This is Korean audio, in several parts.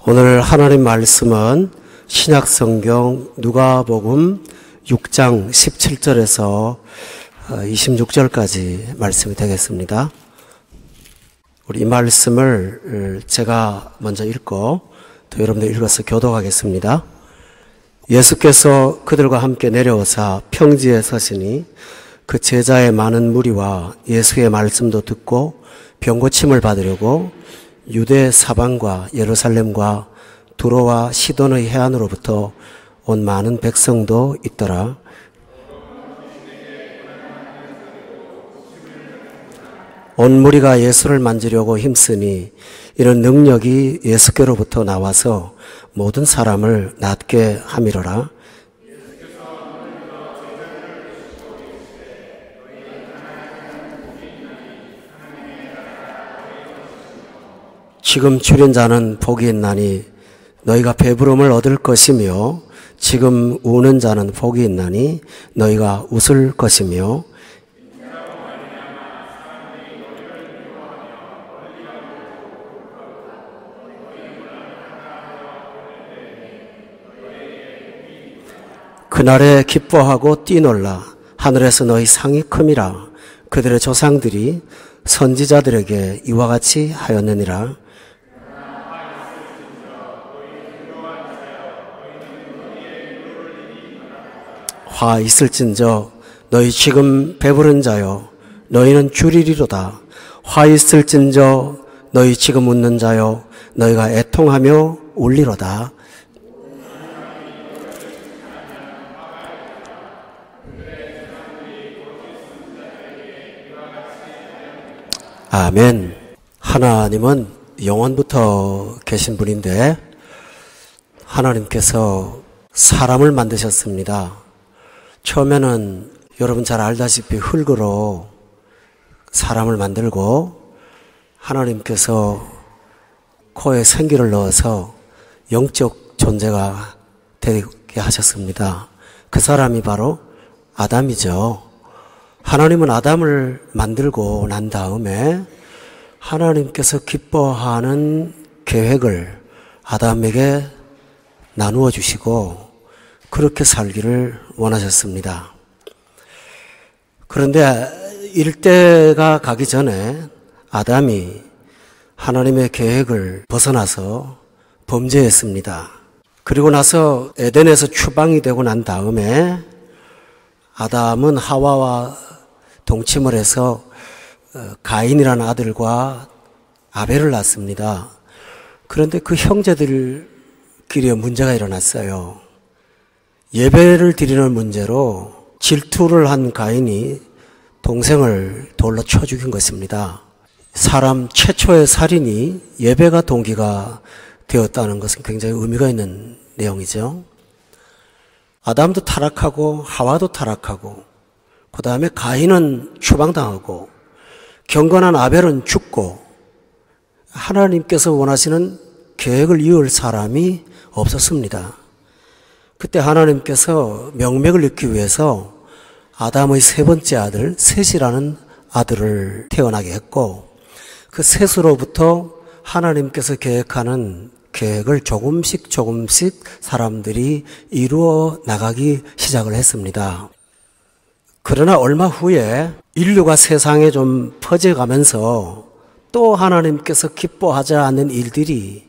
오늘 하나님 말씀은 신약성경 누가복음 6장 17절에서 26절까지 말씀이 되겠습니다. 우리 이 말씀을 제가 먼저 읽고 또 여러분들 읽어서 교독하겠습니다. 예수께서 그들과 함께 내려오사 평지에 서시니 그 제자의 많은 무리와 예수의 말씀도 듣고 병고침을 받으려고 유대 사방과 예루살렘과 두로와 시돈의 해안으로부터 온 많은 백성도 있더라. 온 무리가 예수를 만지려고 힘쓰니 이런 능력이 예수께로부터 나와서 모든 사람을 낫게 함이로라. 지금 줄인 자는 복이 있나니 너희가 배부름을 얻을 것이며 지금 우는 자는 복이 있나니 너희가 웃을 것이며 그날에 기뻐하고 뛰놀라 하늘에서 너희 상이 큼이라. 그들의 조상들이 선지자들에게 이와 같이 하였느니라. 화 있을진저 너희 지금 배부른 자여 너희는 줄이리로다. 화 있을진저 너희 지금 웃는 자여 너희가 애통하며 울리로다. 아멘. 하나님은 영원부터 계신 분인데 하나님께서 사람을 만드셨습니다. 처음에는 여러분 잘 알다시피 흙으로 사람을 만들고 하나님께서 코에 생기를 넣어서 영적 존재가 되게 하셨습니다. 그 사람이 바로 아담이죠. 하나님은 아담을 만들고 난 다음에 하나님께서 기뻐하는 계획을 아담에게 나누어 주시고 그렇게 살기를 원하셨습니다. 그런데 일대가 가기 전에 아담이 하나님의 계획을 벗어나서 범죄했습니다. 그리고 나서 에덴에서 추방이 되고 난 다음에 아담은 하와와 동침을 해서 가인이라는 아들과 아벨을 낳습니다. 그런데 그 형제들끼리 문제가 일어났어요. 예배를 드리는 문제로 질투를 한 가인이 동생을 돌로 쳐 죽인 것입니다. 사람 최초의 살인이 예배가 동기가 되었다는 것은 굉장히 의미가 있는 내용이죠. 아담도 타락하고 하와도 타락하고 그 다음에 가인은 추방당하고 경건한 아벨은 죽고 하나님께서 원하시는 계획을 이을 사람이 없었습니다. 그때 하나님께서 명맥을 잇기 위해서 아담의 세 번째 아들 셋이라는 아들을 태어나게 했고 그 셋으로부터 하나님께서 계획하는 계획을 조금씩 사람들이 이루어 나가기 시작을 했습니다. 그러나 얼마 후에 인류가 세상에 좀 퍼져가면서 또 하나님께서 기뻐하지 않는 일들이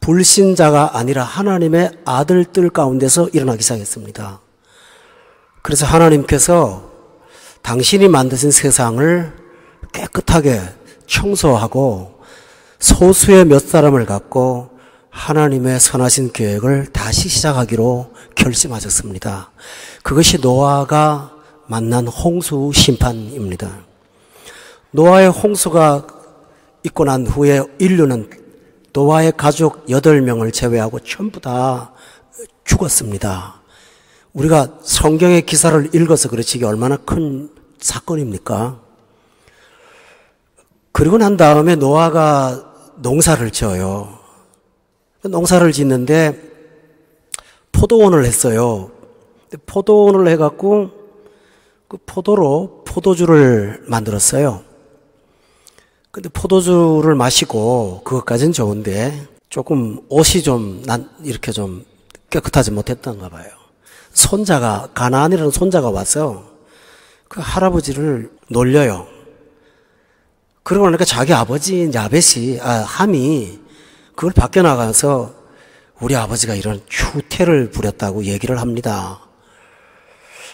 불신자가 아니라 하나님의 아들들 가운데서 일어나기 시작했습니다. 그래서 하나님께서 당신이 만드신 세상을 깨끗하게 청소하고 소수의 몇 사람을 갖고 하나님의 선하신 계획을 다시 시작하기로 결심하셨습니다. 그것이 노아가 만난 홍수 심판입니다. 노아의 홍수가 있고 난 후에 인류는 노아의 가족 8명을 제외하고 전부 다 죽었습니다. 우리가 성경의 기사를 읽어서 그렇지 이게 얼마나 큰 사건입니까? 그리고 난 다음에 노아가 농사를 지어요. 농사를 짓는데 포도원을 했어요. 포도원을 해갖고 그 포도로 포도주를 만들었어요. 근데 포도주를 마시고 그것까지는 좋은데 조금 옷이 이렇게 좀 깨끗하지 못했던가 봐요. 가나안이라는 손자가 와서 그 할아버지를 놀려요. 그러고 나니까 자기 아버지 함이 그걸 밖에 나가서 우리 아버지가 이런 추태를 부렸다고 얘기를 합니다.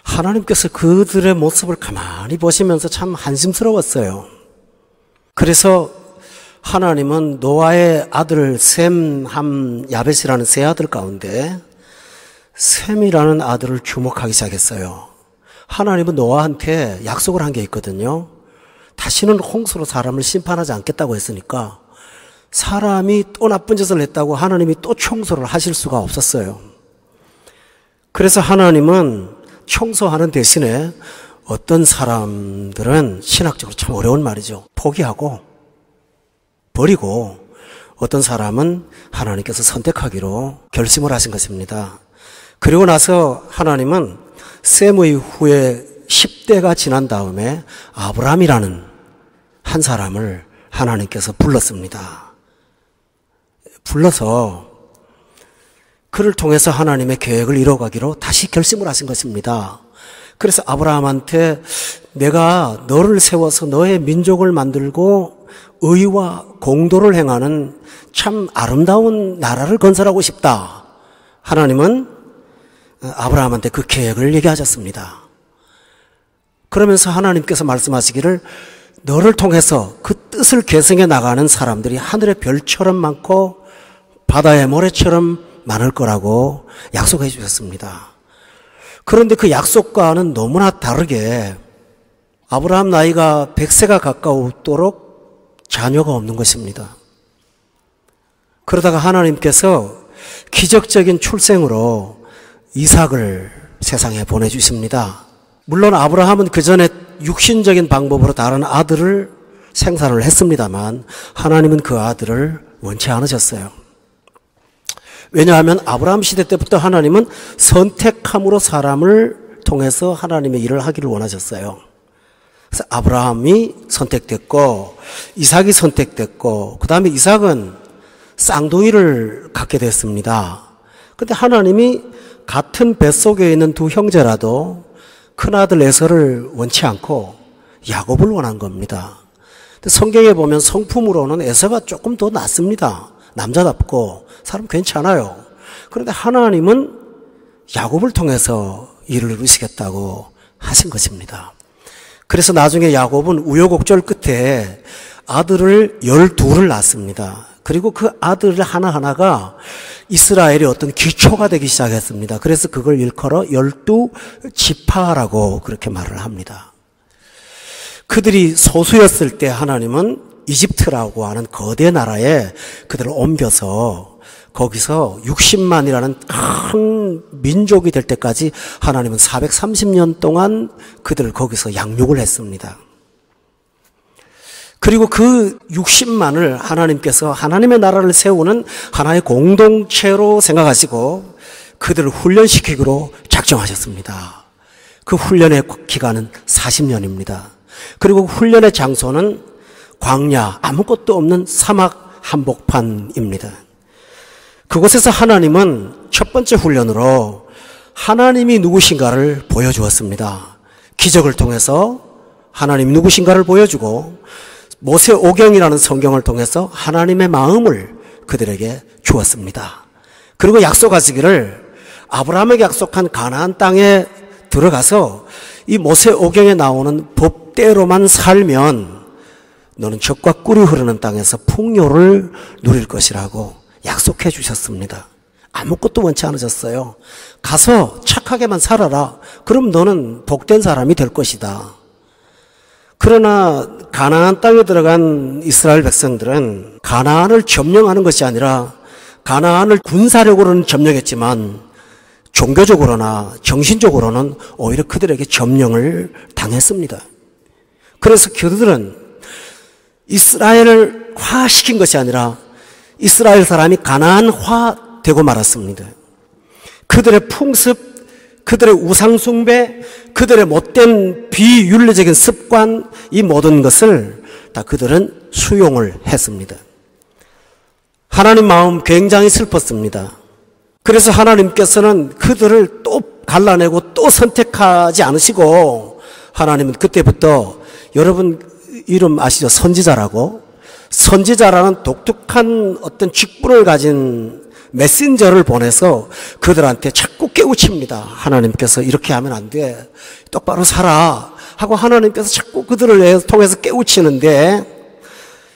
하나님께서 그들의 모습을 가만히 보시면서 참 한심스러웠어요. 그래서 하나님은 노아의 아들 셈, 함, 야벳이라는 세 아들 가운데 셈이라는 아들을 주목하기 시작했어요. 하나님은 노아한테 약속을 한 게 있거든요. 다시는 홍수로 사람을 심판하지 않겠다고 했으니까 사람이 또 나쁜 짓을 했다고 하나님이 또 청소를 하실 수가 없었어요. 그래서 하나님은 청소하는 대신에 어떤 사람들은 신학적으로 참 어려운 말이죠. 포기하고 버리고 어떤 사람은 하나님께서 선택하기로 결심을 하신 것입니다. 그리고 나서 하나님은 셈의 후에 10대가 지난 다음에 아브라함이라는 한 사람을 하나님께서 불렀습니다. 불러서 그를 통해서 하나님의 계획을 이뤄가기로 다시 결심을 하신 것입니다. 그래서 아브라함한테 내가 너를 세워서 너의 민족을 만들고 의와 공도를 행하는 참 아름다운 나라를 건설하고 싶다. 하나님은 아브라함한테 그 계획을 얘기하셨습니다. 그러면서 하나님께서 말씀하시기를 너를 통해서 그 뜻을 계승해 나가는 사람들이 하늘의 별처럼 많고 바다의 모래처럼 많을 거라고 약속해 주셨습니다. 그런데 그 약속과는 너무나 다르게 아브라함 나이가 100세가 가까우도록 자녀가 없는 것입니다. 그러다가 하나님께서 기적적인 출생으로 이삭을 세상에 보내주십니다. 물론 아브라함은 그 전에 육신적인 방법으로 다른 아들을 생산을 했습니다만 하나님은 그 아들을 원치 않으셨어요. 왜냐하면 아브라함 시대 때부터 하나님은 선택함으로 사람을 통해서 하나님의 일을 하기를 원하셨어요. 그래서 아브라함이 선택됐고 이삭이 선택됐고 그 다음에 이삭은 쌍둥이를 갖게 됐습니다. 그런데 하나님이 같은 뱃속에 있는 두 형제라도 큰아들 에서를 원치 않고 야곱을 원한 겁니다. 성경에 보면 성품으로는 에서가 조금 더 낫습니다. 남자답고 사람 괜찮아요. 그런데 하나님은 야곱을 통해서 일을 이루시겠다고 하신 것입니다. 그래서 나중에 야곱은 우여곡절 끝에 아들을 12를 낳습니다. 그리고 그 아들 하나하나가 이스라엘의 어떤 기초가 되기 시작했습니다. 그래서 그걸 일컬어 12지파라고 그렇게 말을 합니다. 그들이 소수였을 때 하나님은 이집트라고 하는 거대 나라에 그들을 옮겨서 거기서 60만이라는 큰 민족이 될 때까지 하나님은 430년 동안 그들을 거기서 양육을 했습니다. 그리고 그 60만을 하나님께서 하나님의 나라를 세우는 하나의 공동체로 생각하시고 그들을 훈련시키기로 작정하셨습니다. 그 훈련의 기간은 40년입니다. 그리고 훈련의 장소는 광야, 아무것도 없는 사막 한복판입니다. 그곳에서 하나님은 첫 번째 훈련으로 하나님이 누구신가를 보여주었습니다. 기적을 통해서 하나님이 누구신가를 보여주고 모세오경이라는 성경을 통해서 하나님의 마음을 그들에게 주었습니다. 그리고 약속하시기를 아브라함에게 약속한 가나안 땅에 들어가서 이 모세오경에 나오는 법대로만 살면 너는 젖과 꿀이 흐르는 땅에서 풍요를 누릴 것이라고 약속해 주셨습니다. 아무것도 원치 않으셨어요. 가서 착하게만 살아라. 그럼 너는 복된 사람이 될 것이다. 그러나 가나안 땅에 들어간 이스라엘 백성들은 가나안을 점령하는 것이 아니라 가나안을 군사력으로는 점령했지만 종교적으로나 정신적으로는 오히려 그들에게 점령을 당했습니다. 그래서 그들은 이스라엘화 시킨 것이 아니라 이스라엘 사람이 가나안화 되고 말았습니다. 그들의 풍습, 그들의 우상숭배, 그들의 못된 비윤리적인 습관, 이 모든 것을 다 그들은 수용을 했습니다. 하나님 마음 굉장히 슬펐습니다. 그래서 하나님께서는 그들을 또 갈라내고 또 선택하지 않으시고 하나님은 그때부터 여러분 이름 아시죠? 선지자라고. 선지자라는 독특한 어떤 직분을 가진 메신저를 보내서 그들한테 자꾸 깨우칩니다. 하나님께서 이렇게 하면 안 돼. 똑바로 살아. 하고 하나님께서 자꾸 그들을 통해서 깨우치는데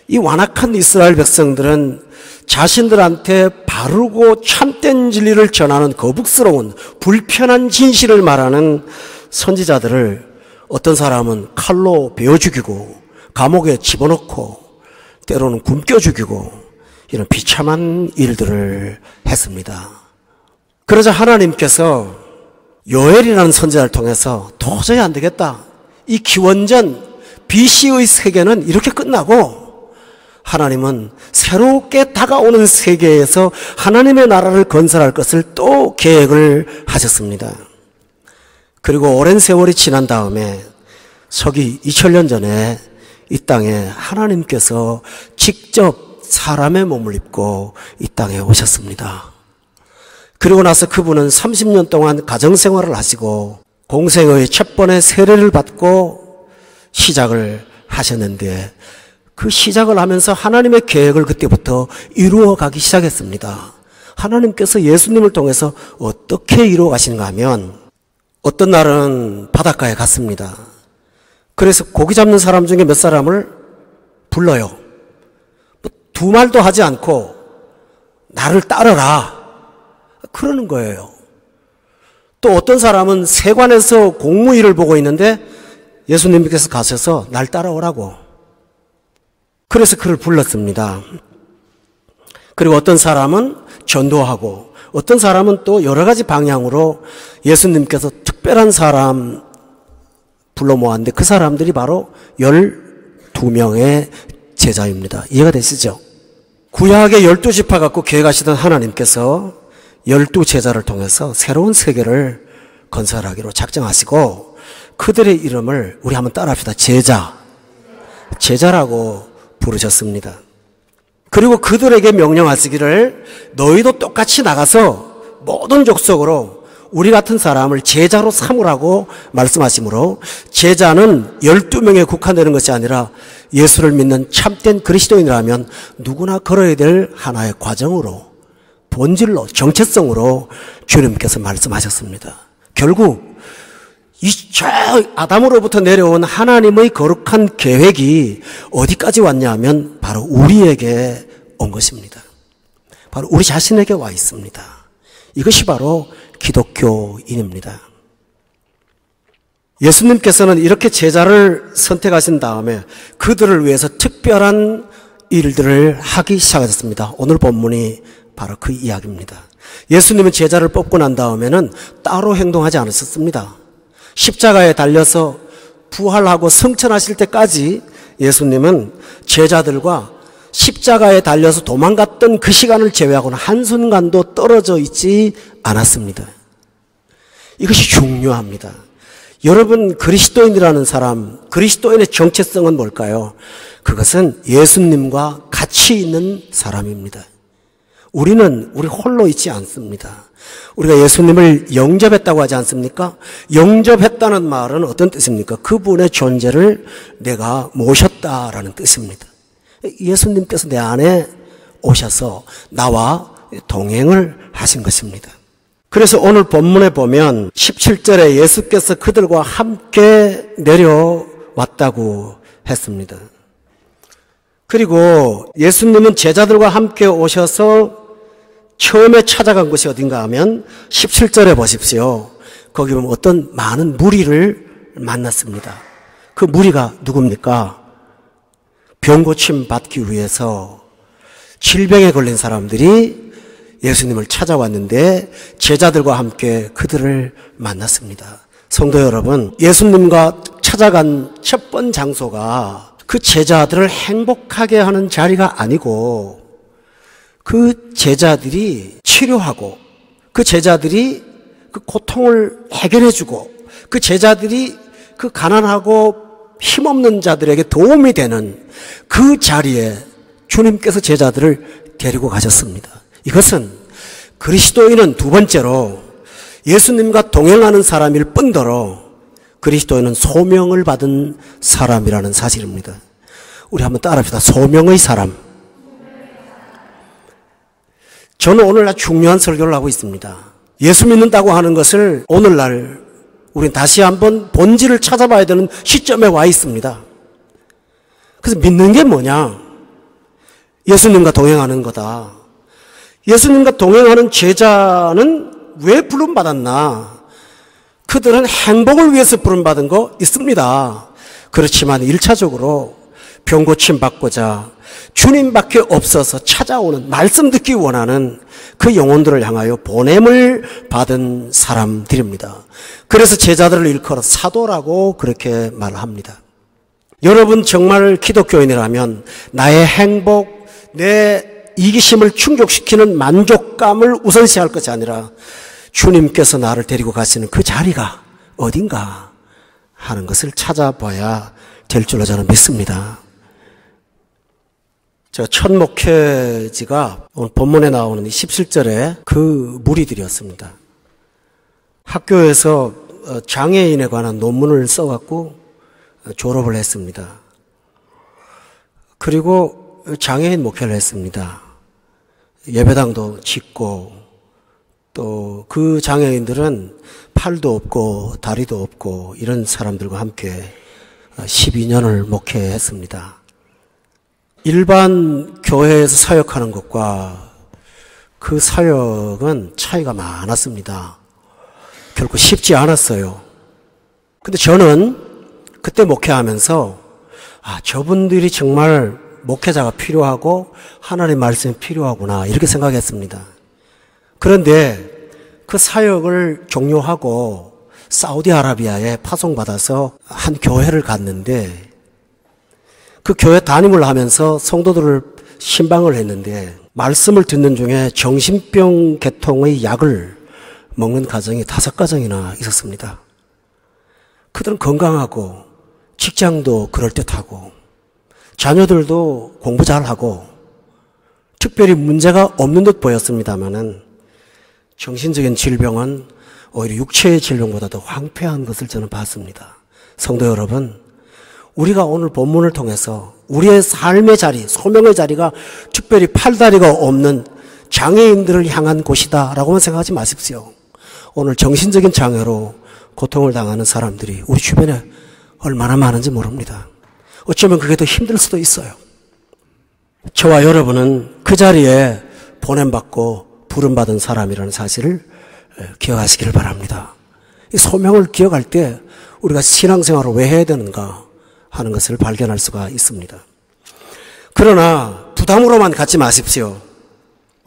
이 완악한 이스라엘 백성들은 자신들한테 바르고 참된 진리를 전하는 거북스러운 불편한 진실을 말하는 선지자들을 어떤 사람은 칼로 베어 죽이고 감옥에 집어넣고 때로는 굶겨 죽이고 이런 비참한 일들을 했습니다. 그러자 하나님께서 요엘이라는 선지자를 통해서 도저히 안 되겠다. 이 기원전 BC의 세계는 이렇게 끝나고 하나님은 새롭게 다가오는 세계에서 하나님의 나라를 건설할 것을 또 계획을 하셨습니다. 그리고 오랜 세월이 지난 다음에 서기 2000년 전에 이 땅에 하나님께서 직접 사람의 몸을 입고 이 땅에 오셨습니다. 그리고 나서 그분은 30년 동안 가정생활을 하시고 공생의 첫 번의 세례를 받고 시작을 하셨는데 그 시작을 하면서 하나님의 계획을 그때부터 이루어가기 시작했습니다. 하나님께서 예수님을 통해서 어떻게 이루어 가시는가 하면 어떤 날은 바닷가에 갔습니다. 그래서 고기 잡는 사람 중에 몇 사람을 불러요. 두 말도 하지 않고 나를 따르라 그러는 거예요. 또 어떤 사람은 세관에서 공무일을 보고 있는데 예수님께서 가셔서 날 따라오라고. 그래서 그를 불렀습니다. 그리고 어떤 사람은 전도하고 어떤 사람은 또 여러 가지 방향으로 예수님께서 특별한 사람 불러 모았는데 그 사람들이 바로 12명의 제자입니다. 이해가 되시죠? 구약의 12지파 갖고 계획하시던 하나님께서 12제자를 통해서 새로운 세계를 건설하기로 작정하시고 그들의 이름을 우리 한번 따라합시다. 제자라고 부르셨습니다. 그리고 그들에게 명령하시기를 너희도 똑같이 나가서 모든 족속으로 우리 같은 사람을 제자로 삼으라고 말씀하시므로 제자는 12명에 국한되는 것이 아니라 예수를 믿는 참된 그리스도인이라면 누구나 걸어야 될 하나의 과정으로 본질로 정체성으로 주님께서 말씀하셨습니다. 결국 저 아담으로부터 내려온 하나님의 거룩한 계획이 어디까지 왔냐면 바로 우리에게 온 것입니다. 바로 우리 자신에게 와 있습니다. 이것이 바로 기독교인입니다. 예수님께서는 이렇게 제자를 선택하신 다음에 그들을 위해서 특별한 일들을 하기 시작하셨습니다. 오늘 본문이 바로 그 이야기입니다. 예수님은 제자를 뽑고 난 다음에는 따로 행동하지 않으셨습니다. 십자가에 달려서 부활하고 승천하실 때까지 예수님은 제자들과 십자가에 달려서 도망갔던 그 시간을 제외하고는 한순간도 떨어져 있지 않았습니다. 이것이 중요합니다. 여러분, 그리스도인이라는 사람, 그리스도인의 정체성은 뭘까요? 그것은 예수님과 같이 있는 사람입니다. 우리는 우리 홀로 있지 않습니다. 우리가 예수님을 영접했다고 하지 않습니까? 영접했다는 말은 어떤 뜻입니까? 그분의 존재를 내가 모셨다라는 뜻입니다. 예수님께서 내 안에 오셔서 나와 동행을 하신 것입니다. 그래서 오늘 본문에 보면 17절에 예수께서 그들과 함께 내려왔다고 했습니다. 그리고 예수님은 제자들과 함께 오셔서 처음에 찾아간 곳이 어딘가 하면 17절에 보십시오. 거기 보면 어떤 많은 무리를 만났습니다. 그 무리가 누굽니까? 병고침 받기 위해서 질병에 걸린 사람들이 예수님을 찾아왔는데 제자들과 함께 그들을 만났습니다. 성도 여러분, 예수님과 찾아간 첫 번 장소가 그 제자들을 행복하게 하는 자리가 아니고 그 제자들이 치료하고 그 제자들이 그 고통을 해결해주고 그 제자들이 그 가난하고 힘없는 자들에게 도움이 되는 그 자리에 주님께서 제자들을 데리고 가셨습니다. 이것은 그리스도인은 두 번째로 예수님과 동행하는 사람일 뿐더러 그리스도인은 소명을 받은 사람이라는 사실입니다. 우리 한번 따라합시다. 소명의 사람. 저는 오늘날 중요한 설교를 하고 있습니다. 예수 믿는다고 하는 것을 오늘날 우리는 다시 한번 본질을 찾아봐야 되는 시점에 와 있습니다. 그래서 믿는 게 뭐냐? 예수님과 동행하는 거다. 예수님과 동행하는 제자는 왜 부름받았나? 그들은 행복을 위해서 부름받은 거 있습니다. 그렇지만 1차적으로 병 고침 받고자 주님밖에 없어서 찾아오는, 말씀 듣기 원하는 그 영혼들을 향하여 보냄을 받은 사람들입니다. 그래서 제자들을 일컬어 사도라고 그렇게 말합니다. 여러분 정말 기독교인이라면 나의 행복, 내 이기심을 충족시키는 만족감을 우선시할 것이 아니라 주님께서 나를 데리고 가시는 그 자리가 어딘가 하는 것을 찾아봐야 될 줄로 저는 믿습니다. 제가 첫 목회지가 오늘 본문에 나오는 17절에 그 무리들이었습니다. 학교에서 장애인에 관한 논문을 써갖고 졸업을 했습니다. 그리고 장애인 목회를 했습니다. 예배당도 짓고 또 그 장애인들은 팔도 없고 다리도 없고 이런 사람들과 함께 12년을 목회했습니다. 일반 교회에서 사역하는 것과 그 사역은 차이가 많았습니다. 결코 쉽지 않았어요. 근데 저는 그때 목회하면서 저분들이 정말 목회자가 필요하고 하나님의 말씀이 필요하구나 이렇게 생각했습니다. 그런데 그 사역을 종료하고 사우디아라비아에 파송받아서 한 교회를 갔는데 그 교회 담임을 하면서 성도들을 신방을 했는데 말씀을 듣는 중에 정신병 계통의 약을 먹는 가정이 5가정이나 있었습니다. 그들은 건강하고 직장도 그럴듯하고 자녀들도 공부 잘하고 특별히 문제가 없는 듯 보였습니다마는 정신적인 질병은 오히려 육체의 질병보다 더 황폐한 것을 저는 봤습니다. 성도 여러분, 우리가 오늘 본문을 통해서 우리의 삶의 자리, 소명의 자리가 특별히 팔다리가 없는 장애인들을 향한 곳이다라고만 생각하지 마십시오. 오늘 정신적인 장애로 고통을 당하는 사람들이 우리 주변에 얼마나 많은지 모릅니다. 어쩌면 그게 더 힘들 수도 있어요. 저와 여러분은 그 자리에 보냄받고 부름받은 사람이라는 사실을 기억하시기를 바랍니다. 이 소명을 기억할 때 우리가 신앙생활을 왜 해야 되는가 하는 것을 발견할 수가 있습니다. 그러나 부담으로만 갖지 마십시오.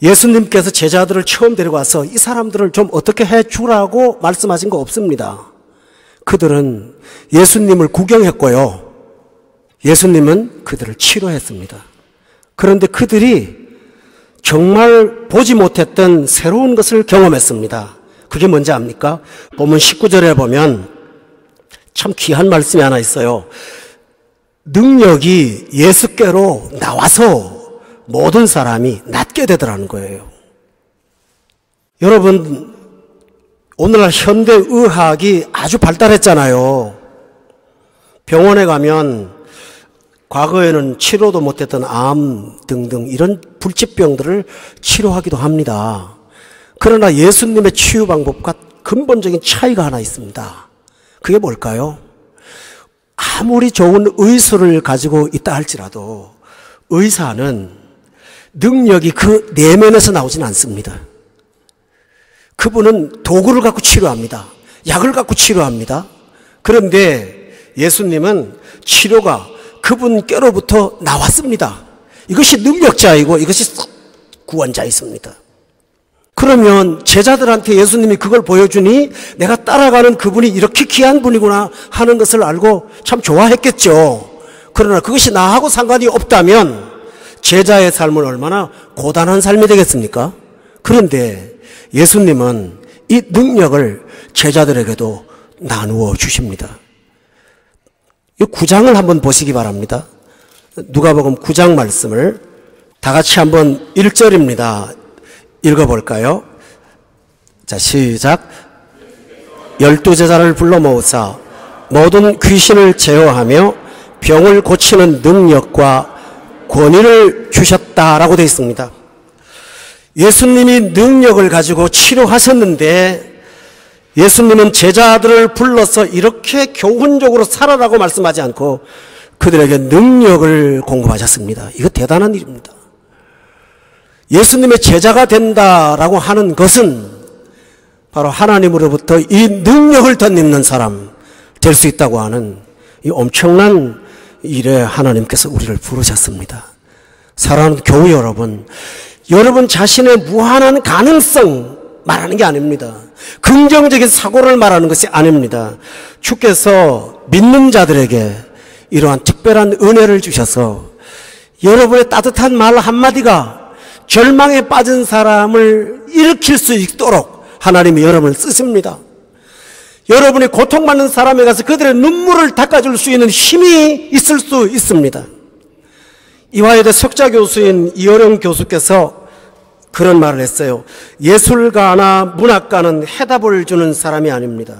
예수님께서 제자들을 처음 데려가서 이 사람들을 좀 어떻게 해주라고 말씀하신 거 없습니다. 그들은 예수님을 구경했고요. 예수님은 그들을 치료했습니다. 그런데 그들이 정말 보지 못했던 새로운 것을 경험했습니다. 그게 뭔지 압니까? 본문 19절에 보면 참 귀한 말씀이 하나 있어요. 능력이 예수께로 나와서 모든 사람이 낫게 되더라는 거예요. 여러분, 오늘날 현대의학이 아주 발달했잖아요. 병원에 가면 과거에는 치료도 못했던 암 등등 이런 불치병들을 치료하기도 합니다. 그러나 예수님의 치유 방법과 근본적인 차이가 하나 있습니다. 그게 뭘까요? 아무리 좋은 의술을 가지고 있다 할지라도 의사는 능력이 그 내면에서 나오진 않습니다. 그분은 도구를 갖고 치료합니다. 약을 갖고 치료합니다. 그런데 예수님은 치료가 그분께로부터 나왔습니다. 이것이 능력자이고 이것이 구원자이십니다. 그러면 제자들한테 예수님이 그걸 보여주니 내가 따라가는 그분이 이렇게 귀한 분이구나 하는 것을 알고 참 좋아했겠죠. 그러나 그것이 나하고 상관이 없다면 제자의 삶은 얼마나 고단한 삶이 되겠습니까? 그런데 예수님은 이 능력을 제자들에게도 나누어 주십니다. 이 9장을 한번 보시기 바랍니다. 누가복음 9장 말씀을 다 같이 한번 1절입니다. 읽어볼까요? 자, 시작. 12제자를 불러 모으사 모든 귀신을 제어하며 병을 고치는 능력과 권위를 주셨다라고 되어 있습니다. 예수님이 능력을 가지고 치료하셨는데 예수님은 제자들을 불러서 이렇게 교훈적으로 살아라고 말씀하지 않고 그들에게 능력을 공급하셨습니다. 이거 대단한 일입니다. 예수님의 제자가 된다라고 하는 것은 바로 하나님으로부터 이 능력을 덧입는 사람 될 수 있다고 하는 이 엄청난 일에 하나님께서 우리를 부르셨습니다. 사랑하는 교우 여러분, 여러분 자신의 무한한 가능성 말하는 게 아닙니다. 긍정적인 사고를 말하는 것이 아닙니다. 주께서 믿는 자들에게 이러한 특별한 은혜를 주셔서 여러분의 따뜻한 말 한마디가 절망에 빠진 사람을 일으킬 수 있도록 하나님이 여러분을 쓰십니다. 여러분이 고통받는 사람에 가서 그들의 눈물을 닦아줄 수 있는 힘이 있을 수 있습니다. 이화여대 석좌교수인 이어령 교수께서 그런 말을 했어요. 예술가나 문학가는 해답을 주는 사람이 아닙니다.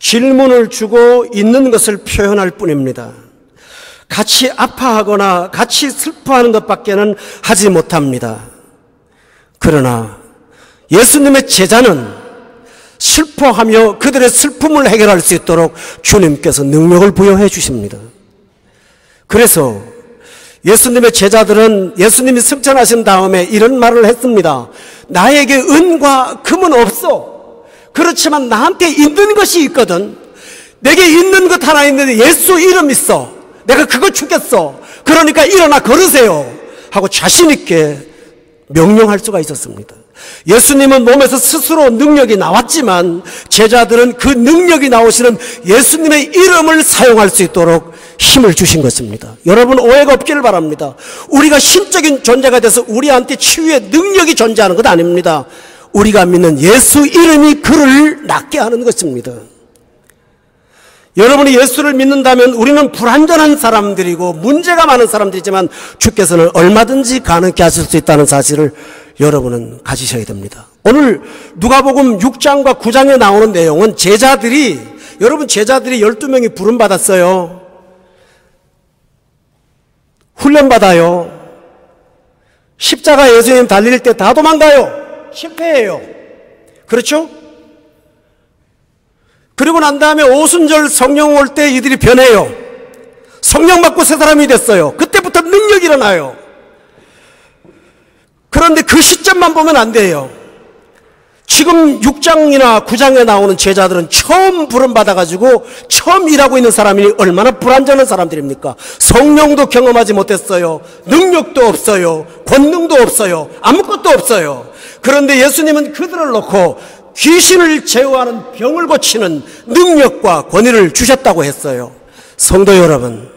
질문을 주고 있는 것을 표현할 뿐입니다. 같이 아파하거나 같이 슬퍼하는 것밖에는 하지 못합니다. 그러나 예수님의 제자는 슬퍼하며 그들의 슬픔을 해결할 수 있도록 주님께서 능력을 부여해 주십니다. 그래서 예수님의 제자들은 예수님이 승천하신 다음에 이런 말을 했습니다. 나에게 은과 금은 없어. 그렇지만 나한테 있는 것이 있거든. 내게 있는 것 하나 있는데 예수 이름 있어. 내가 그거 주겠어. 그러니까 일어나 걸으세요 하고 자신 있게 명령할 수가 있었습니다. 예수님은 몸에서 스스로 능력이 나왔지만 제자들은 그 능력이 나오시는 예수님의 이름을 사용할 수 있도록 힘을 주신 것입니다. 여러분 오해가 없기를 바랍니다. 우리가 신적인 존재가 돼서 우리한테 치유의 능력이 존재하는 것 아닙니다. 우리가 믿는 예수 이름이 그를 낫게 하는 것입니다. 여러분이 예수를 믿는다면 우리는 불완전한 사람들이고 문제가 많은 사람들이지만 주께서는 얼마든지 가능케 하실 수 있다는 사실을 여러분은 가지셔야 됩니다. 오늘 누가복음 6장과 9장에 나오는 내용은 여러분 제자들이 12명이 부름받았어요. 훈련받아요. 십자가 예수님 달릴 때 다 도망가요. 실패해요. 그렇죠? 그리고 난 다음에 오순절 성령 올 때 이들이 변해요. 성령 받고 새 사람이 됐어요. 그때부터 능력이 일어나요. 그런데 그 시점만 보면 안 돼요. 지금 6장이나 9장에 나오는 제자들은 처음 부름받아가지고 처음 일하고 있는 사람이 얼마나 불완전한 사람들입니까? 성령도 경험하지 못했어요. 능력도 없어요. 권능도 없어요. 아무것도 없어요. 그런데 예수님은 그들을 놓고 귀신을 제어하는 병을 고치는 능력과 권위를 주셨다고 했어요. 성도 여러분,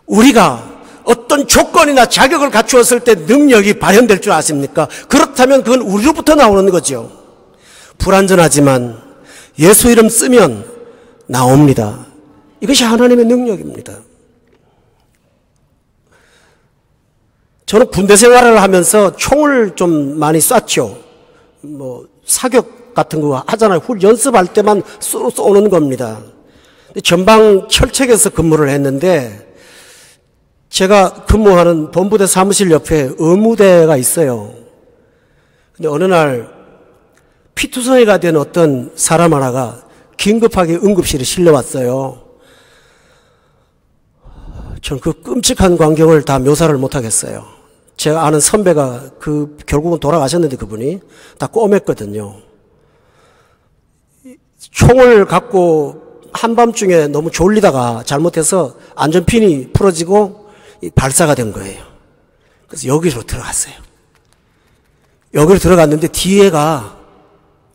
우리가 어떤 조건이나 자격을 갖추었을 때 능력이 발현될 줄 아십니까? 그렇다면 그건 우리로부터 나오는 거죠. 불완전하지만 예수 이름 쓰면 나옵니다. 이것이 하나님의 능력입니다. 저는 군대 생활을 하면서 총을 좀 많이 쐈죠. 사격 같은 거 하잖아요. 연습할 때만 쏘는 겁니다. 전방 철책에서 근무를 했는데 제가 근무하는 본부대 사무실 옆에 의무대가 있어요. 근데 어느 날 피투성이가 된 어떤 사람 하나가 긴급하게 응급실에 실려왔어요. 저는 그 끔찍한 광경을 다 묘사를 못하겠어요. 제가 아는 선배가 결국은 돌아가셨는데 그분이 다 꼬맸거든요. 총을 갖고 한밤중에 너무 졸리다가 잘못해서 안전핀이 풀어지고 발사가 된 거예요. 그래서 여기로 들어갔어요. 여기로 들어갔는데 뒤에가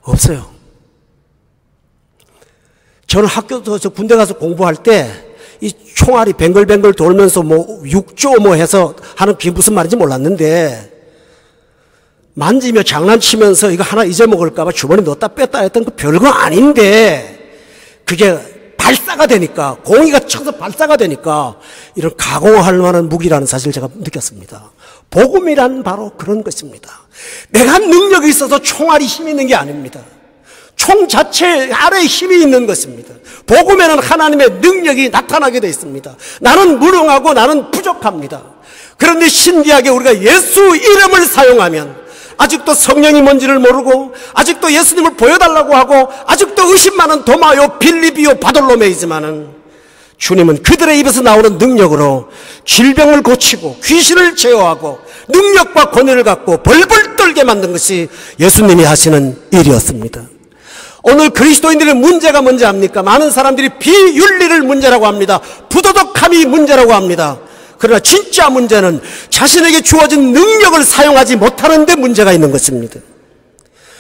없어요. 저는 저 군대 가서 공부할 때 이 총알이 뱅글뱅글 돌면서 6조 해서 하는 게 무슨 말인지 몰랐는데 만지며 장난치면서 이거 하나 잊어먹을까봐 주머니 넣었다 뺐다 했던 거 별거 아닌데 그게 발사가 되니까 공이가 쳐서 발사가 되니까 이런 가공할 만한 무기라는 사실을 제가 느꼈습니다. 복음이란 바로 그런 것입니다. 내가 능력이 있어서 총알이 힘이 있는 게 아닙니다. 총 자체 아래에 힘이 있는 것입니다. 복음에는 하나님의 능력이 나타나게 되어 있습니다. 나는 무능하고 나는 부족합니다. 그런데 신기하게 우리가 예수 이름을 사용하면 아직도 성령이 뭔지를 모르고 아직도 예수님을 보여달라고 하고 아직도 의심 많은 도마요, 빌리비요, 바돌로메이지만은 주님은 그들의 입에서 나오는 능력으로 질병을 고치고 귀신을 제어하고 능력과 권위를 갖고 벌벌 떨게 만든 것이 예수님이 하시는 일이었습니다. 오늘 그리스도인들의 문제가 뭔지 압니까? 많은 사람들이 비윤리를 문제라고 합니다. 부도덕함이 문제라고 합니다. 그러나 진짜 문제는 자신에게 주어진 능력을 사용하지 못하는 데 문제가 있는 것입니다.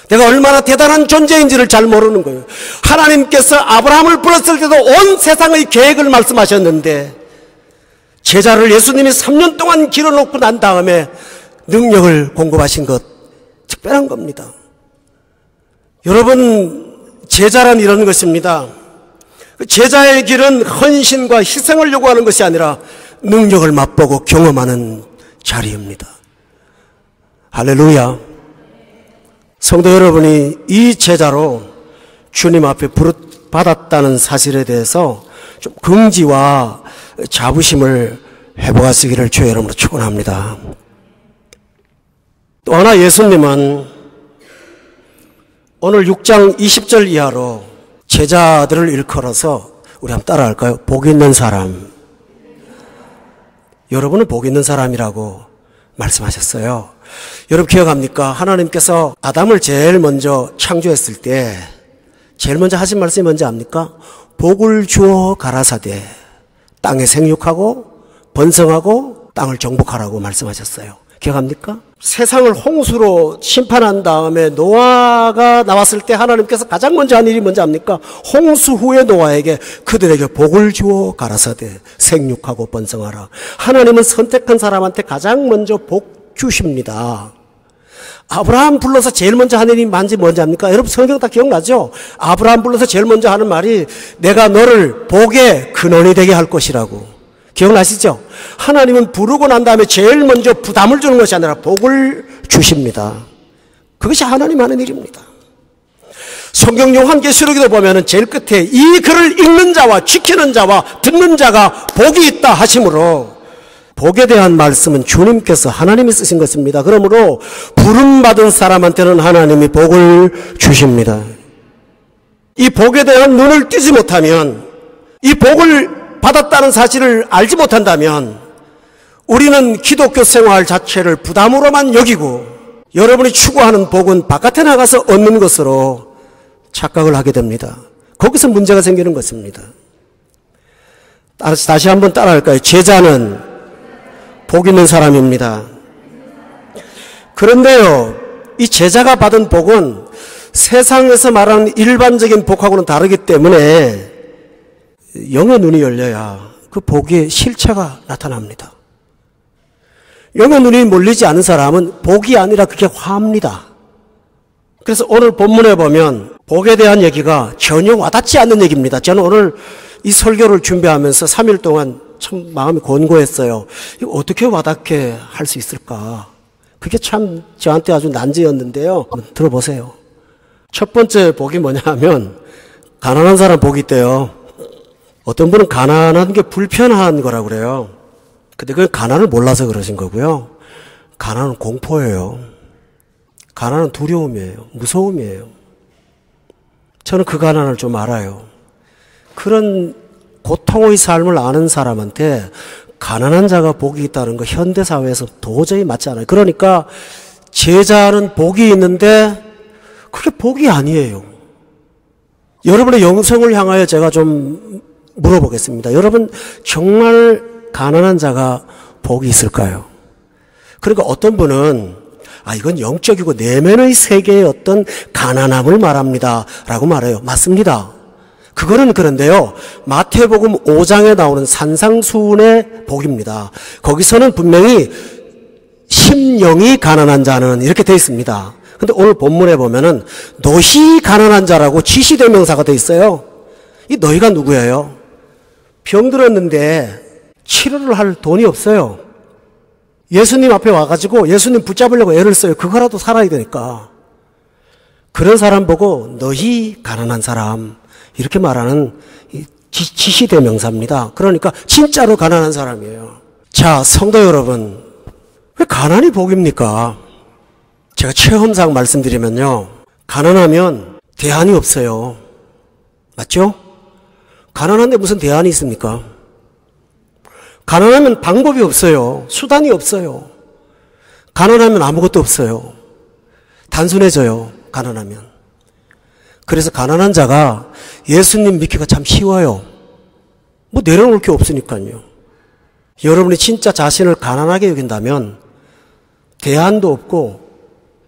내가 얼마나 대단한 존재인지를 잘 모르는 거예요. 하나님께서 아브라함을 불렀을 때도 온 세상의 계획을 말씀하셨는데 제자를 예수님이 3년 동안 길어놓고 난 다음에 능력을 공급하신 것 특별한 겁니다. 여러분, 제자란 이런 것입니다. 제자의 길은 헌신과 희생을 요구하는 것이 아니라 능력을 맛보고 경험하는 자리입니다. 할렐루야. 성도 여러분이 이 제자로 주님 앞에 부름받았다는 사실에 대해서 좀 긍지와 자부심을 회복하시기를 주의 이름으로 축원합니다. 또 하나 예수님은 오늘 6장 20절 이하로 제자들을 일컬어서 우리 한번 따라할까요? 복 있는 사람. 여러분은 복 있는 사람이라고 말씀하셨어요. 여러분 기억합니까? 하나님께서 아담을 제일 먼저 창조했을 때 제일 먼저 하신 말씀이 뭔지 압니까? 복을 주어 가라사대 땅에 생육하고 번성하고 땅을 정복하라고 말씀하셨어요. 기억합니까? 세상을 홍수로 심판한 다음에 노아가 나왔을 때 하나님께서 가장 먼저 한 일이 뭔지 압니까? 홍수 후에 노아에게 그들에게 복을 주어 가라사대 생육하고 번성하라. 하나님은 선택한 사람한테 가장 먼저 복 주십니다. 아브라함 불러서 제일 먼저 하는 일이 뭔지 압니까? 여러분 성경 다 기억나죠? 아브라함 불러서 제일 먼저 하는 말이 내가 너를 복의 근원이 되게 할 것이라고. 기억나시죠? 하나님은 부르고 난 다음에 제일 먼저 부담을 주는 것이 아니라 복을 주십니다. 그것이 하나님 하는 일입니다. 성경 요한계시록에도 보면은 제일 끝에 이 글을 읽는 자와 지키는 자와 듣는 자가 복이 있다 하심으로 복에 대한 말씀은 주님께서 하나님이 쓰신 것입니다. 그러므로 부름받은 사람한테는 하나님이 복을 주십니다. 이 복에 대한 눈을 뜨지 못하면 이 복을 받았다는 사실을 알지 못한다면 우리는 기독교 생활 자체를 부담으로만 여기고 여러분이 추구하는 복은 바깥에 나가서 얻는 것으로 착각을 하게 됩니다. 거기서 문제가 생기는 것입니다. 다시 한번 따라할까요? 제자는 복 있는 사람입니다. 그런데요, 이 제자가 받은 복은 세상에서 말하는 일반적인 복하고는 다르기 때문에 영의 눈이 열려야 그 복의 실체가 나타납니다. 영의 눈이 몰리지 않은 사람은 복이 아니라 그게 화입니다. 그래서 오늘 본문에 보면 복에 대한 얘기가 전혀 와닿지 않는 얘기입니다. 저는 오늘 이 설교를 준비하면서 3일 동안 참 마음이 곤고했어요. 이거 어떻게 와닿게 할 수 있을까? 그게 참 저한테 아주 난제였는데요. 들어보세요. 첫 번째 복이 뭐냐 하면 가난한 사람 복이 있대요. 어떤 분은 가난한 게 불편한 거라고 그래요. 근데 그건 가난을 몰라서 그러신 거고요. 가난은 공포예요. 가난은 두려움이에요. 무서움이에요. 저는 그 가난을 좀 알아요. 그런 고통의 삶을 아는 사람한테 가난한 자가 복이 있다는 거 현대사회에서 도저히 맞지 않아요. 그러니까 제자는 복이 있는데 그게 복이 아니에요. 여러분의 영성을 향하여 제가 좀 물어보겠습니다. 여러분 정말 가난한 자가 복이 있을까요? 그러니까 어떤 분은 이건 영적이고 내면의 세계의 어떤 가난함을 말합니다 라고 말해요. 맞습니다. 그거는 그런데요, 마태복음 5장에 나오는 산상수훈의 복입니다. 거기서는 분명히 심령이 가난한 자는 이렇게 되어 있습니다. 근데 오늘 본문에 보면은 노시 가난한 자라고 지시대명사가 되어 있어요. 이 너희가 누구예요? 병들었는데 치료를 할 돈이 없어요. 예수님 앞에 와가지고 예수님 붙잡으려고 애를 써요. 그거라도 살아야 되니까. 그런 사람 보고 너희 가난한 사람 이렇게 말하는 지시대명사입니다. 그러니까 진짜로 가난한 사람이에요. 자, 성도 여러분, 왜 가난이 복입니까? 제가 체험상 말씀드리면요, 가난하면 대안이 없어요. 맞죠? 가난한데 무슨 대안이 있습니까? 가난하면 방법이 없어요. 수단이 없어요. 가난하면 아무것도 없어요. 단순해져요. 가난하면. 그래서 가난한 자가 예수님 믿기가 참 쉬워요. 뭐 내려놓을 게 없으니까요. 여러분이 진짜 자신을 가난하게 여긴다면 대안도 없고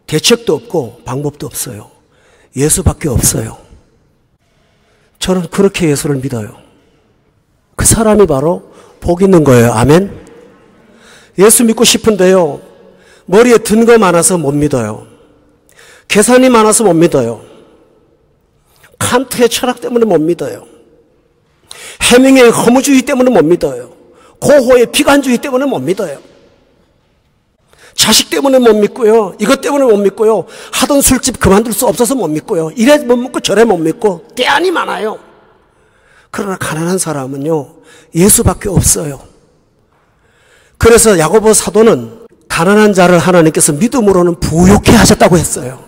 대책도 없고 방법도 없어요. 예수밖에 없어요. 저는 그렇게 예수를 믿어요. 그 사람이 바로 복 있는 거예요. 아멘? 예수 믿고 싶은데요, 머리에 든 거 많아서 못 믿어요. 계산이 많아서 못 믿어요. 칸트의 철학 때문에 못 믿어요. 해밍의 허무주의 때문에 못 믿어요. 고호의 비관주의 때문에 못 믿어요. 자식 때문에 못 믿고요. 이것 때문에 못 믿고요. 하던 술집 그만둘 수 없어서 못 믿고요. 이래 못 믿고 저래 못 믿고 대안이 많아요. 그러나 가난한 사람은요, 예수밖에 없어요. 그래서 야고보 사도는 가난한 자를 하나님께서 믿음으로는 부유케 하셨다고 했어요.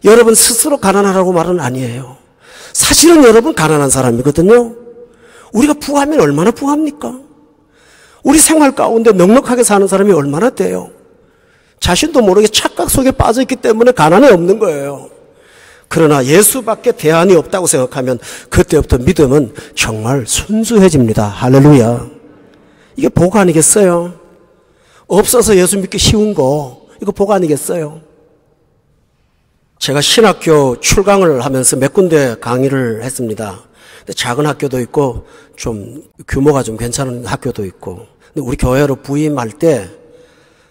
여러분 스스로 가난하라고 말은 아니에요. 사실은 여러분 가난한 사람이거든요. 우리가 부하면 얼마나 부합니까? 우리 생활 가운데 넉넉하게 사는 사람이 얼마나 돼요? 자신도 모르게 착각 속에 빠져있기 때문에 가난이 없는 거예요. 그러나 예수밖에 대안이 없다고 생각하면 그때부터 믿음은 정말 순수해집니다. 할렐루야. 이게 복 아니겠어요? 없어서 예수 믿기 쉬운 거, 이거 복 아니겠어요? 제가 신학교 출강을 하면서 몇 군데 강의를 했습니다. 근데 작은 학교도 있고 좀 규모가 좀 괜찮은 학교도 있고, 근데 우리 교회로 부임할 때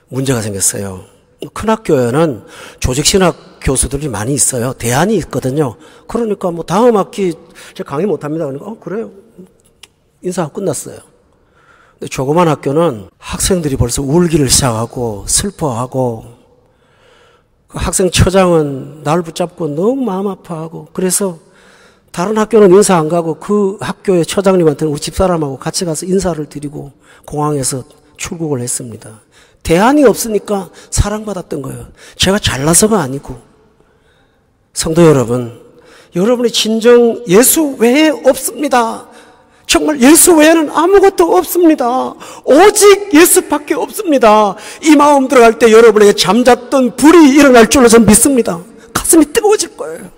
문제가 생겼어요. 큰 학교에는 조직신학 교수들이 많이 있어요. 대안이 있거든요. 그러니까 뭐 다음 학기 제가 강의 못합니다. 그러니까 그래요. 인사하고 끝났어요. 근데 조그만 학교는 학생들이 벌써 울기를 시작하고 슬퍼하고, 그 학생 처장은 날 붙잡고 너무 마음 아파하고, 그래서 다른 학교는 인사 안 가고 그 학교의 처장님한테는 우리 집사람하고 같이 가서 인사를 드리고 공항에서 출국을 했습니다. 대안이 없으니까 사랑받았던 거예요. 제가 잘나서가 아니고. 성도 여러분, 여러분이 진정 예수 외에 없습니다. 정말 예수 외에는 아무것도 없습니다. 오직 예수밖에 없습니다. 이 마음 들어갈 때 여러분에게 잠잤던 불이 일어날 줄로 저는 믿습니다. 가슴이 뜨거워질 거예요.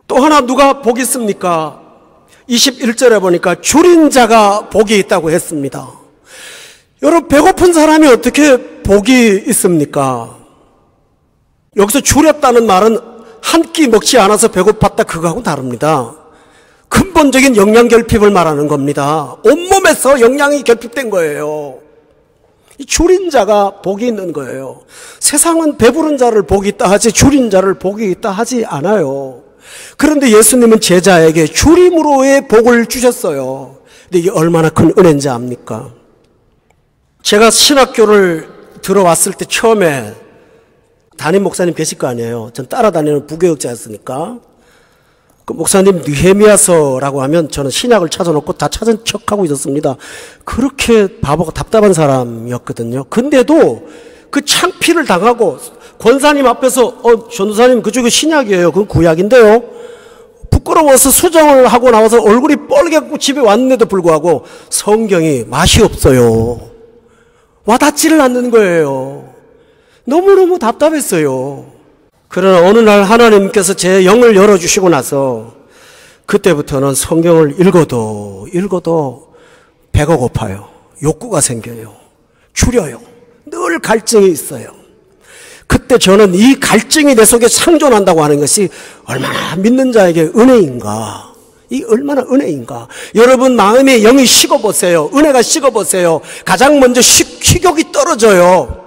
또 하나 누가 복이 있습니까? 21절에 보니까 줄인 자가 복이 있다고 했습니다. 여러분, 배고픈 사람이 어떻게 복이 있습니까? 여기서 줄였다는 말은 한 끼 먹지 않아서 배고팠다 그거하고 다릅니다. 근본적인 영양 결핍을 말하는 겁니다. 온몸에서 영양이 결핍된 거예요. 줄인 자가 복이 있는 거예요. 세상은 배부른 자를 복이 있다 하지 줄인 자를 복이 있다 하지 않아요. 그런데 예수님은 제자에게 줄임으로의 복을 주셨어요. 근데 이게 얼마나 큰 은혜인지 압니까? 제가 신학교를 들어왔을 때 처음에 담임 목사님 계실 거 아니에요. 전 따라다니는 부교육자였으니까. 그 목사님 느헤미야서라고 하면 저는 신약을 찾아놓고 다 찾은 척하고 있었습니다. 그렇게 바보가 답답한 사람이었거든요. 근데도 그 창피를 당하고 권사님 앞에서 전도사님 그쪽이 신약이에요. 그건 구약인데요. 부끄러워서 수정을 하고 나와서 얼굴이 뻘개고 집에 왔는데도 불구하고 성경이 맛이 없어요. 와닿지를 않는 거예요. 너무너무 답답했어요. 그러나 어느 날 하나님께서 제 영을 열어주시고 나서 그때부터는 성경을 읽어도 배가 고파요. 욕구가 생겨요. 줄여요. 늘 갈증이 있어요. 그때 저는 이 갈증이 내 속에 상존한다고 하는 것이 얼마나 믿는 자에게 은혜인가. 이 얼마나 은혜인가. 여러분 마음의 영이 식어보세요. 은혜가 식어보세요. 가장 먼저 식욕이 떨어져요.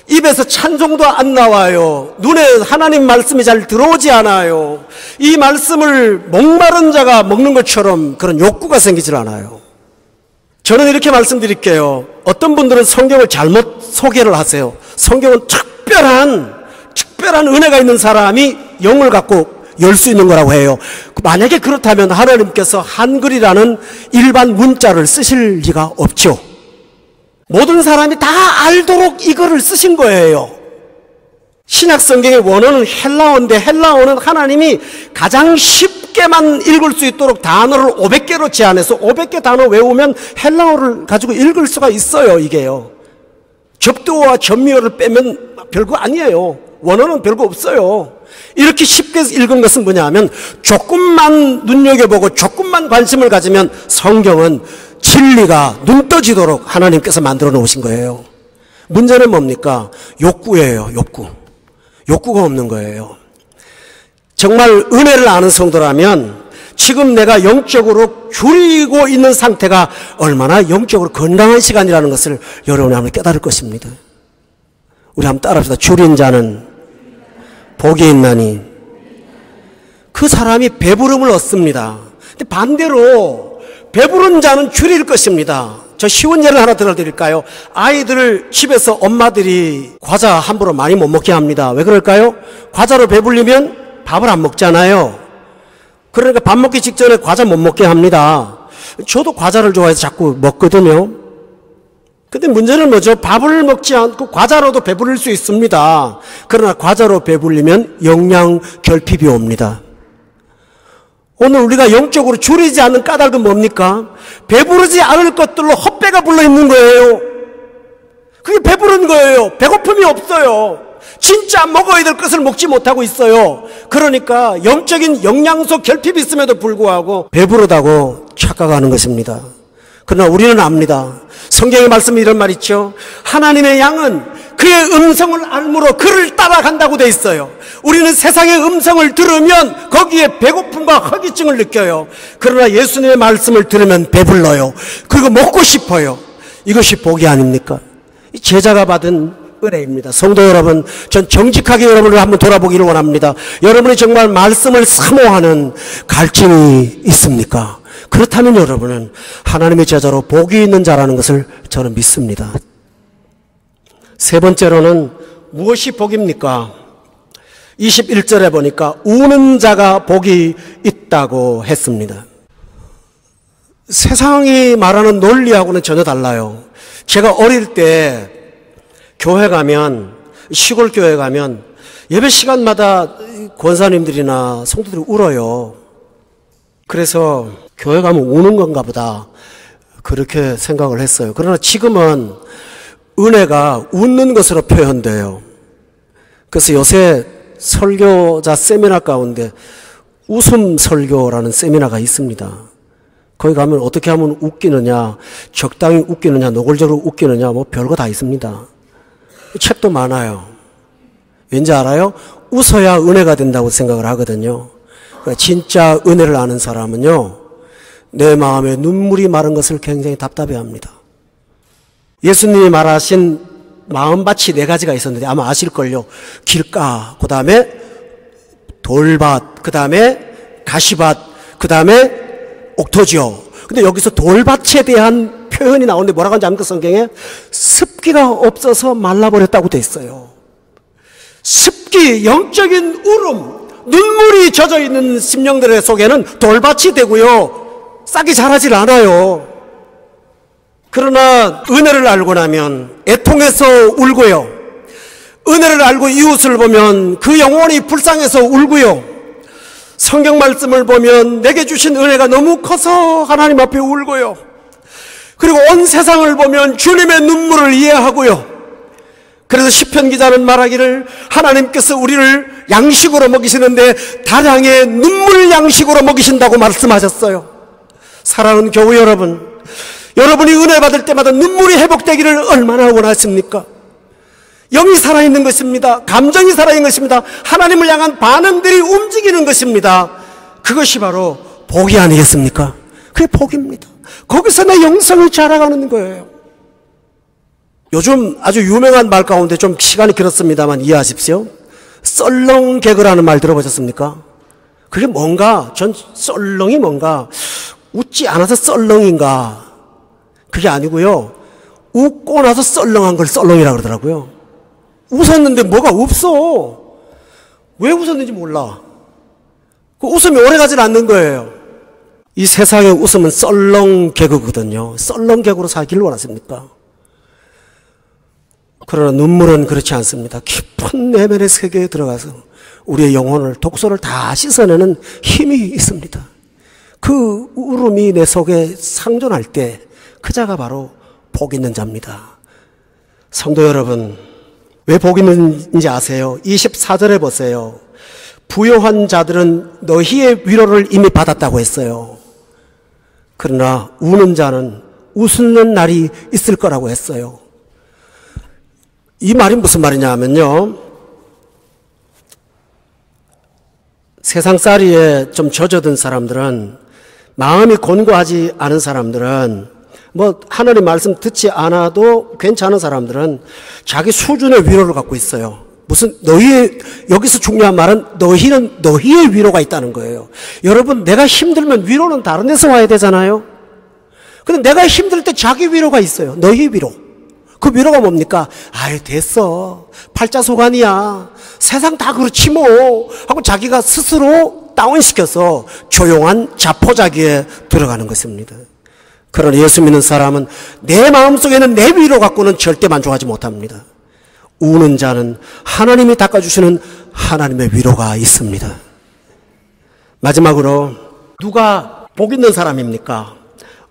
입에서 찬송도 안 나와요. 눈에 하나님 말씀이 잘 들어오지 않아요. 이 말씀을 목마른 자가 먹는 것처럼 그런 욕구가 생기질 않아요. 저는 이렇게 말씀드릴게요. 어떤 분들은 성경을 잘못 소개를 하세요. 성경은 특별한 은혜가 있는 사람이 영을 갖고 열 수 있는 거라고 해요. 만약에 그렇다면 하나님께서 한글이라는 일반 문자를 쓰실 리가 없죠. 모든 사람이 다 알도록 이거를 쓰신 거예요. 신약 성경의 원어는 헬라어인데 헬라어는 하나님이 가장 쉽게만 읽을 수 있도록 단어를 500개로 제한해서 500개 단어 외우면 헬라어를 가지고 읽을 수가 있어요. 이게요. 접두어와 전미어를 빼면 별거 아니에요. 원어는 별거 없어요. 이렇게 쉽게 읽은 것은 뭐냐 하면 조금만 눈여겨보고 조금만 관심을 가지면 성경은 진리가 눈 떠지도록 하나님께서 만들어 놓으신 거예요. 문제는 뭡니까? 욕구예요. 욕구가 없는 거예요. 정말 은혜를 아는 성도라면 지금 내가 영적으로 줄이고 있는 상태가 얼마나 영적으로 건강한 시간이라는 것을 여러분이 한번 깨달을 것입니다. 우리 한번 따라합시다. 줄인 자는 복이 있나니 그 사람이 배부름을 얻습니다. 근데 반대로 배부른 자는 줄일 것입니다. 저 쉬운 예를 하나 들어드릴까요? 아이들을 집에서 엄마들이 과자 함부로 많이 못 먹게 합니다. 왜 그럴까요? 과자로 배불리면 밥을 안 먹잖아요. 그러니까 밥 먹기 직전에 과자 못 먹게 합니다. 저도 과자를 좋아해서 자꾸 먹거든요. 근데 문제는 뭐죠? 밥을 먹지 않고 과자로도 배부를 수 있습니다. 그러나 과자로 배불리면 영양 결핍이 옵니다. 오늘 우리가 영적으로 줄이지 않는 까닭은 뭡니까? 배부르지 않을 것들로 헛배가 불러 있는 거예요. 그게 배부른 거예요. 배고픔이 없어요. 진짜 먹어야 될 것을 먹지 못하고 있어요. 그러니까 영적인 영양소 결핍이 있음에도 불구하고 배부르다고 착각하는 것입니다. 그러나 우리는 압니다. 성경의 말씀이 이런 말 있죠. 하나님의 양은 그의 음성을 알므로 그를 따라간다고 돼 있어요. 우리는 세상의 음성을 들으면 거기에 배고픔과 허기증을 느껴요. 그러나 예수님의 말씀을 들으면 배불러요. 그리고 먹고 싶어요. 이것이 복이 아닙니까? 제자가 받은 은혜입니다. 성도 여러분, 전 정직하게 여러분을 한번 돌아보기를 원합니다. 여러분이 정말 말씀을 사모하는 갈증이 있습니까? 그렇다면 여러분은 하나님의 제자로 복이 있는 자라는 것을 저는 믿습니다. 세 번째로는 무엇이 복입니까? 21절에 보니까 우는 자가 복이 있다고 했습니다. 세상이 말하는 논리하고는 전혀 달라요. 제가 어릴 때 교회 가면, 시골 교회 가면 예배 시간마다 권사님들이나 성도들이 울어요. 그래서 교회 가면 우는 건가 보다 그렇게 생각을 했어요. 그러나 지금은 은혜가 웃는 것으로 표현돼요. 그래서 요새 설교자 세미나 가운데 웃음 설교라는 세미나가 있습니다. 거기 가면 어떻게 하면 웃기느냐, 적당히 웃기느냐, 노골적으로 웃기느냐, 뭐 별거 다 있습니다. 책도 많아요. 왠지 알아요? 웃어야 은혜가 된다고 생각을 하거든요. 진짜 은혜를 아는 사람은요, 내 마음에 눈물이 마른 것을 굉장히 답답해합니다. 예수님이 말하신 마음밭이 4가지가 있었는데 아마 아실걸요. 길가, 그 다음에 돌밭, 그 다음에 가시밭, 그 다음에 옥토지요. 근데 여기서 돌밭에 대한 표현이 나오는데 뭐라고 하는지 압니까? 성경에 습기가 없어서 말라버렸다고 돼 있어요. 습기, 영적인 울음, 눈물이 젖어있는 심령들의 속에는 돌밭이 되고요, 싹이 자라질 않아요. 그러나 은혜를 알고 나면 애통해서 울고요, 은혜를 알고 이웃을 보면 그 영혼이 불쌍해서 울고요, 성경 말씀을 보면 내게 주신 은혜가 너무 커서 하나님 앞에 울고요, 그리고 온 세상을 보면 주님의 눈물을 이해하고요. 그래서 시편 기자는 말하기를 하나님께서 우리를 양식으로 먹이시는데 다량의 눈물 양식으로 먹이신다고 말씀하셨어요. 사랑하는 교우 여러분, 여러분이 은혜 받을 때마다 눈물이 회복되기를 얼마나 원하십니까? 영이 살아있는 것입니다. 감정이 살아있는 것입니다. 하나님을 향한 반응들이 움직이는 것입니다. 그것이 바로 복이 아니겠습니까? 그게 복입니다. 거기서 내 영성을 자라가는 거예요. 요즘 아주 유명한 말 가운데 좀 시간이 길었습니다만 이해하십시오. 썰렁 개그라는 말 들어보셨습니까? 그게 뭔가, 전 썰렁이 뭔가, 웃지 않아서 썰렁인가, 그게 아니고요. 웃고 나서 썰렁한 걸 썰렁이라고 그러더라고요. 웃었는데 뭐가 없어. 왜 웃었는지 몰라. 그 웃음이 오래가질 않는 거예요. 이 세상의 웃음은 썰렁 개그거든요. 썰렁 개그로 살기를 원하십니까? 그러나 눈물은 그렇지 않습니다. 깊은 내면의 세계에 들어가서 우리의 영혼을, 독소를 다 씻어내는 힘이 있습니다. 그 울음이 내 속에 상존할 때 그 자가 바로 복 있는 자입니다. 성도 여러분, 왜 복 있는지 아세요? 24절에 보세요. 부요한 자들은 너희의 위로를 이미 받았다고 했어요. 그러나 우는 자는 웃는 날이 있을 거라고 했어요. 이 말이 무슨 말이냐 하면요, 세상살이에 좀 젖어든 사람들은, 마음이 곤고하지 않은 사람들은, 하나님 말씀 듣지 않아도 괜찮은 사람들은 자기 수준의 위로를 갖고 있어요. 여기서 중요한 말은 너희는 너희의 위로가 있다는 거예요. 여러분, 내가 힘들면 위로는 다른 데서 와야 되잖아요. 근데 내가 힘들 때 자기 위로가 있어요. 너희 위로. 그 위로가 뭡니까? 아유, 됐어. 팔자소간이야. 세상 다 그렇지 뭐. 하고 자기가 스스로 다운시켜서 조용한 자포자기에 들어가는 것입니다. 그러나 예수 믿는 사람은 내 마음속에는 내 위로 갖고는 절대 만족하지 못합니다. 우는 자는 하나님이 닦아주시는 하나님의 위로가 있습니다. 마지막으로 누가 복 있는 사람입니까?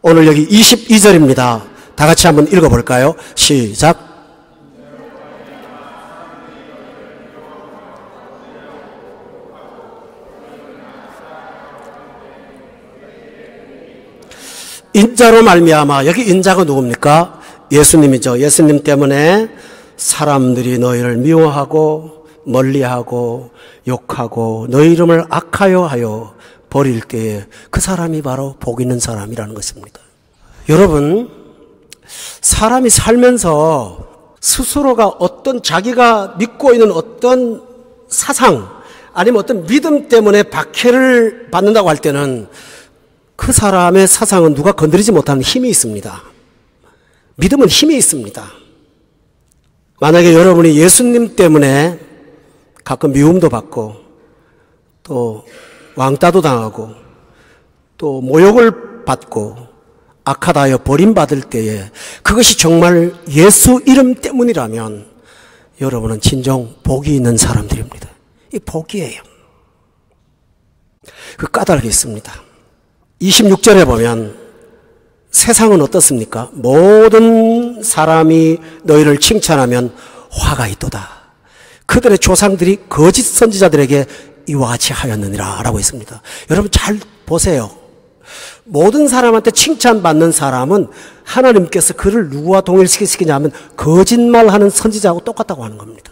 오늘 여기 22절입니다. 다 같이 한번 읽어볼까요? 시작. 인자로 말미암아, 여기 인자가 누굽니까? 예수님이죠. 예수님 때문에 사람들이 너희를 미워하고 멀리하고 욕하고 너희 이름을 악하여 하여 버릴 때에 그 사람이 바로 복 있는 사람이라는 것입니다. 여러분, 사람이 살면서 스스로가 어떤 자기가 믿고 있는 어떤 사상 아니면 어떤 믿음 때문에 박해를 받는다고 할 때는 그 사람의 사상은 누가 건드리지 못하는 힘이 있습니다. 믿음은 힘이 있습니다. 만약에 여러분이 예수님 때문에 가끔 미움도 받고 또 왕따도 당하고 또 모욕을 받고 악하다하여 버림받을 때에 그것이 정말 예수 이름 때문이라면 여러분은 진정 복이 있는 사람들입니다. 이 복이에요. 그 까닭이 있습니다. 26절에 보면 세상은 어떻습니까? 모든 사람이 너희를 칭찬하면 화가 있도다. 그들의 조상들이 거짓 선지자들에게 이와 같이 하였느니라 라고 있습니다. 여러분 잘 보세요. 모든 사람한테 칭찬받는 사람은 하나님께서 그를 누구와 동일시키냐 하면 거짓말하는 선지자하고 똑같다고 하는 겁니다.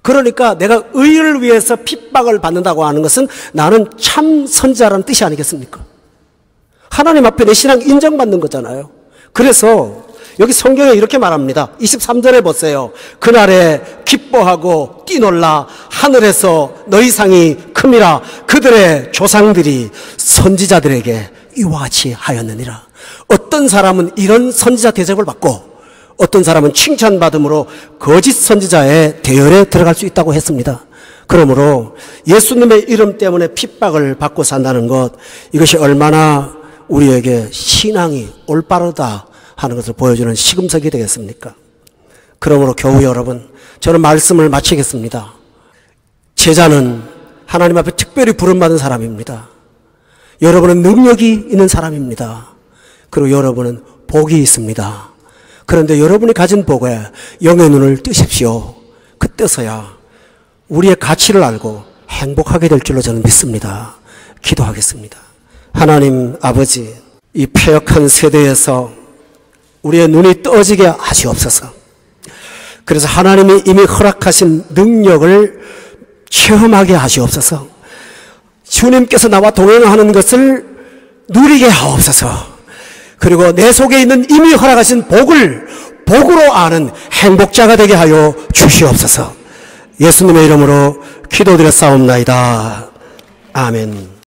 그러니까 내가 의를 위해서 핍박을 받는다고 하는 것은 나는 참 선지자라는 뜻이 아니겠습니까? 하나님 앞에 내 신앙 인정받는 거잖아요. 그래서 여기 성경에 이렇게 말합니다. 23절에 보세요. 그날에 기뻐하고 뛰놀라 하늘에서 너희 상이 큼이라 그들의 조상들이 선지자들에게 이와 같이 하였느니라. 어떤 사람은 이런 선지자 대접을 받고 어떤 사람은 칭찬받음으로 거짓 선지자의 대열에 들어갈 수 있다고 했습니다. 그러므로 예수님의 이름 때문에 핍박을 받고 산다는 것, 이것이 얼마나 우리에게 신앙이 올바르다 하는 것을 보여주는 시금석이 되겠습니까? 그러므로 교우 여러분, 저는 말씀을 마치겠습니다. 제자는 하나님 앞에 특별히 부름받은 사람입니다. 여러분은 능력이 있는 사람입니다. 그리고 여러분은 복이 있습니다. 그런데 여러분이 가진 복에 영의 눈을 뜨십시오. 그때서야 우리의 가치를 알고 행복하게 될 줄로 저는 믿습니다. 기도하겠습니다. 하나님 아버지, 이 패역한 세대에서 우리의 눈이 떠지게 하시옵소서. 그래서 하나님이 이미 허락하신 능력을 체험하게 하시옵소서. 주님께서 나와 동행하는 것을 누리게 하옵소서. 그리고 내 속에 있는 이미 허락하신 복을 복으로 아는 행복자가 되게 하여 주시옵소서. 예수님의 이름으로 기도드렸사옵나이다. 아멘.